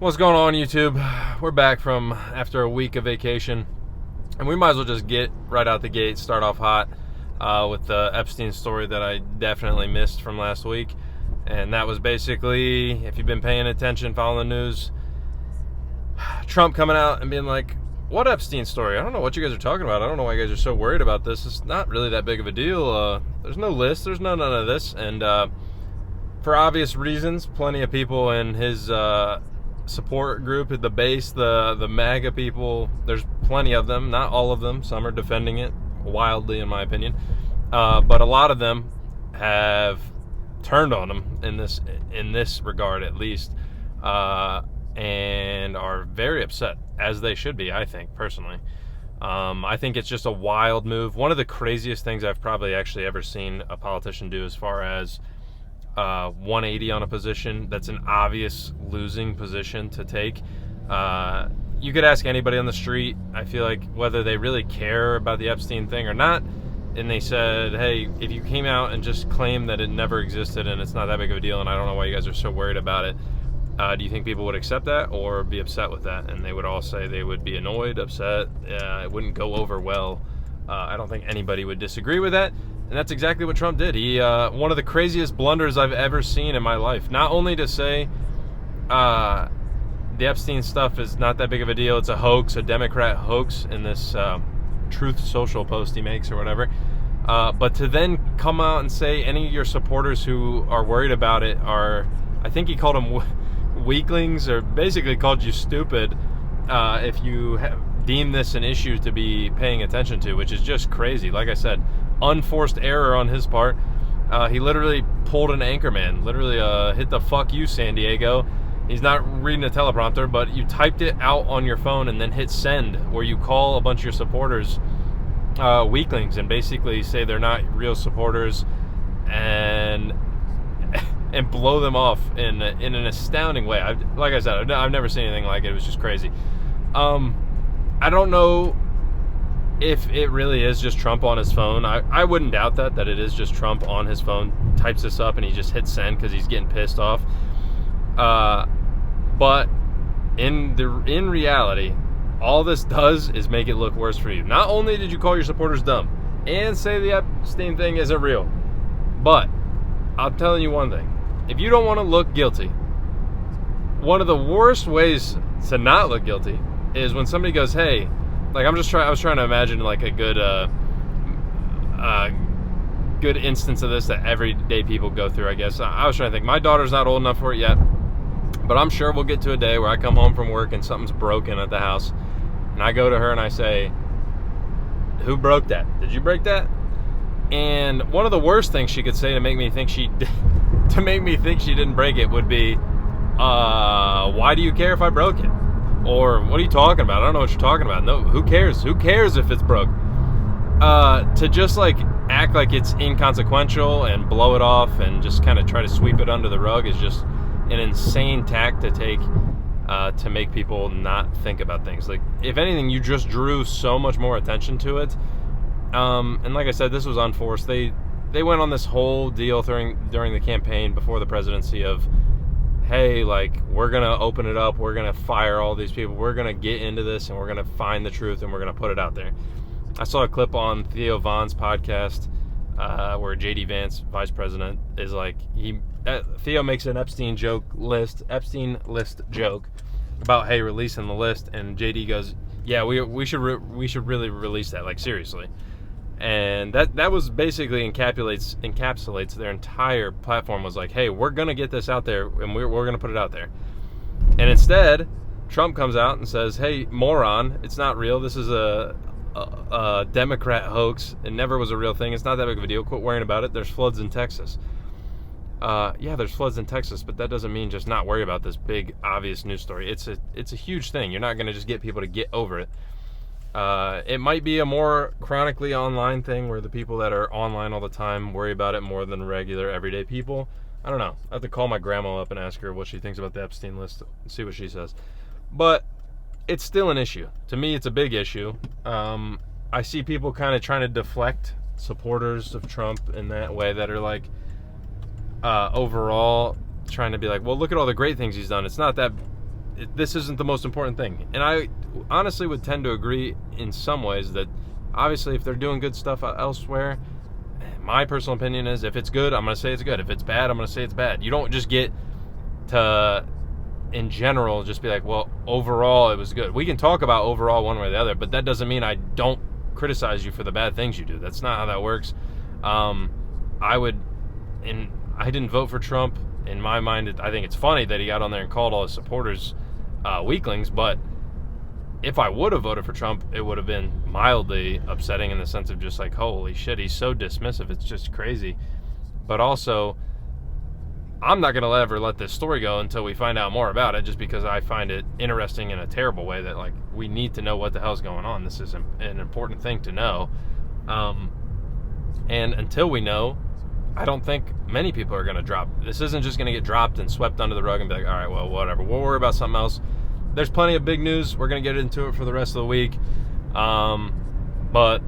What's going on, YouTube? We're back from after a week of vacation, and we might as well just get right out the gate, start off hot with the Epstein story that I definitely missed from last week. And that was basically, if you've been paying attention, following the news, Trump coming out and being like, what Epstein story? I don't know what you guys are talking about. I don't know why you guys are so worried about this. It's not really that big of a deal. There's no list. There's none of this. And for obvious reasons, plenty of people in his support group, the base, the MAGA people, there's plenty of them, not all of them. Some are defending it wildly, in my opinion, but a lot of them have turned on him in this regard, at least, and are very upset, as they should be. I think, personally, I think it's just a wild move. One of the craziest things I've probably actually ever seen a politician do, as far as 180 on a position that's an obvious losing position to take. You could ask anybody on the street, I feel like, whether they really care about the Epstein thing or not, and they said, hey, if you came out and just claimed that it never existed and it's not that big of a deal and I don't know why you guys are so worried about it, do you think people would accept that or be upset with that? And they would all say they would be annoyed, upset, it wouldn't go over well. I don't think anybody would disagree with that. And that's exactly what Trump did. He, one of the craziest blunders I've ever seen in my life. Not only to say the Epstein stuff is not that big of a deal, it's a hoax, a Democrat hoax in this Truth Social post he makes or whatever, but to then come out and say any of your supporters who are worried about it are, I think he called them weaklings, or basically called you stupid if you deem this an issue to be paying attention to, which is just crazy. Like I said, unforced error on his part. He literally pulled an Anchorman, literally hit the fuck you, San Diego. He's not reading a teleprompter, but you typed it out on your phone and then hit send, where you call a bunch of your supporters weaklings and basically say they're not real supporters, and blow them off in an astounding way. Like I said, I've never seen anything like it. It was just crazy. I don't know if it really is just Trump on his phone. I wouldn't doubt that it is just Trump on his phone, types this up and he just hits send because he's getting pissed off. But in reality, all this does is make it look worse for you. Not only did you call your supporters dumb and say the Epstein thing isn't real, but I'm telling you one thing. If you don't want to look guilty, one of the worst ways to not look guilty is when somebody goes, hey, like I was trying to imagine like a good instance of this that everyday people go through, I guess. I was trying to think. My daughter's not old enough for it yet, but I'm sure we'll get to a day where I come home from work and something's broken at the house, and I go to her and I say, who broke that? Did you break that? And one of the worst things she could say to make me think she didn't break it would be, why do you care if I broke it? Or what are you talking about? I don't know what you're talking about. No, who cares? Who cares if it's broke? To just like act like it's inconsequential and blow it off and just kind of try to sweep it under the rug is just an insane tack to take to make people not think about things. Like, if anything, you just drew so much more attention to it. And like I said, this was unforced. They went on this whole deal during the campaign before the presidency of, hey, like, we're going to open it up, we're going to fire all these people, we're going to get into this, and we're going to find the truth, and we're going to put it out there. I saw a clip on Theo Von's podcast where J.D. Vance, vice president, is like, Theo makes an Epstein list joke about, hey, releasing the list, and J.D. goes, yeah, we should really release that, like, seriously. And that was basically encapsulates their entire platform. Was like, hey, we're gonna get this out there, and we're gonna put it out there. And instead, Trump comes out and says, hey, moron, it's not real. This is a Democrat hoax. It never was a real thing. It's not that big of a deal. Quit worrying about it. There's floods in Texas. Yeah, there's floods in Texas, but that doesn't mean just not worry about this big, obvious news story. It's a huge thing. You're not gonna just get people to get over it. It might be a more chronically online thing where the people that are online all the time worry about it more than regular everyday people. I don't know. I have to call my grandma up and ask her what she thinks about the Epstein list and see what she says. But it's still an issue. To me, it's a big issue. I see people kind of trying to deflect supporters of Trump in that way that are like, overall trying to be like, well, look at all the great things he's done. It's not that this isn't the most important thing. And I honestly would tend to agree in some ways that obviously if they're doing good stuff elsewhere, my personal opinion is if it's good, I'm going to say it's good. If it's bad, I'm going to say it's bad. You don't just get to, in general, just be like, well, overall it was good. We can talk about overall one way or the other, but that doesn't mean I don't criticize you for the bad things you do. That's not how that works. I didn't vote for Trump. In my mind, I think it's funny that he got on there and called all his supporters weaklings, but if I would have voted for Trump, it would have been mildly upsetting in the sense of just like, holy shit, he's so dismissive. It's just crazy. But also, I'm not going to ever let this story go until we find out more about it, just because I find it interesting in a terrible way that, like, we need to know what the hell's going on. This is an important thing to know. And until we know, I don't think many people are going to drop. This isn't just going to get dropped and swept under the rug and be like, all right, well, whatever. We'll worry about something else. There's plenty of big news. We're going to get into it for the rest of the week. But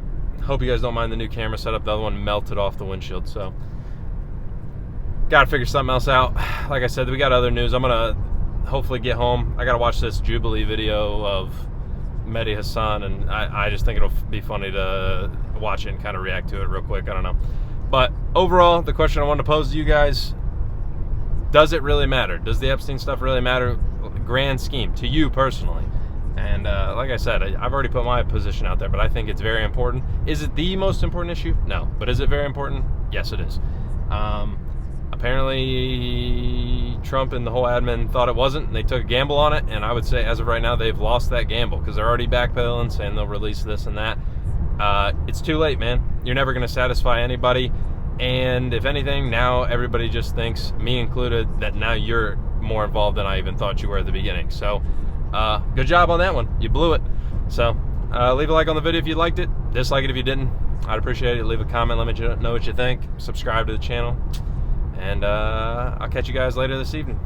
hope you guys don't mind the new camera setup. The other one melted off the windshield, so got to figure something else out. Like I said, we got other news. I'm going to hopefully get home. I got to watch this Jubilee video of Mehdi Hassan, and I just think it'll be funny to watch it and kind of react to it real quick. I don't know. But overall, the question I wanted to pose to you guys, does it really matter? Does the Epstein stuff really matter? Grand scheme to you personally. And like I said, I've already put my position out there, but I think it's very important. Is it the most important issue? No. But is it very important? Yes, it is. Apparently, Trump and the whole admin thought it wasn't, and they took a gamble on it. And I would say, as of right now, they've lost that gamble because they're already backpedaling, saying they'll release this and that. It's too late, man. You're never going to satisfy anybody. And if anything, now everybody just thinks, me included, that now you're more involved than I even thought you were at the beginning. So, good job on that one. You blew it. So, leave a like on the video if you liked it. Dislike it if you didn't. I'd appreciate it. Leave a comment. Let me know what you think. Subscribe to the channel. And I'll catch you guys later this evening.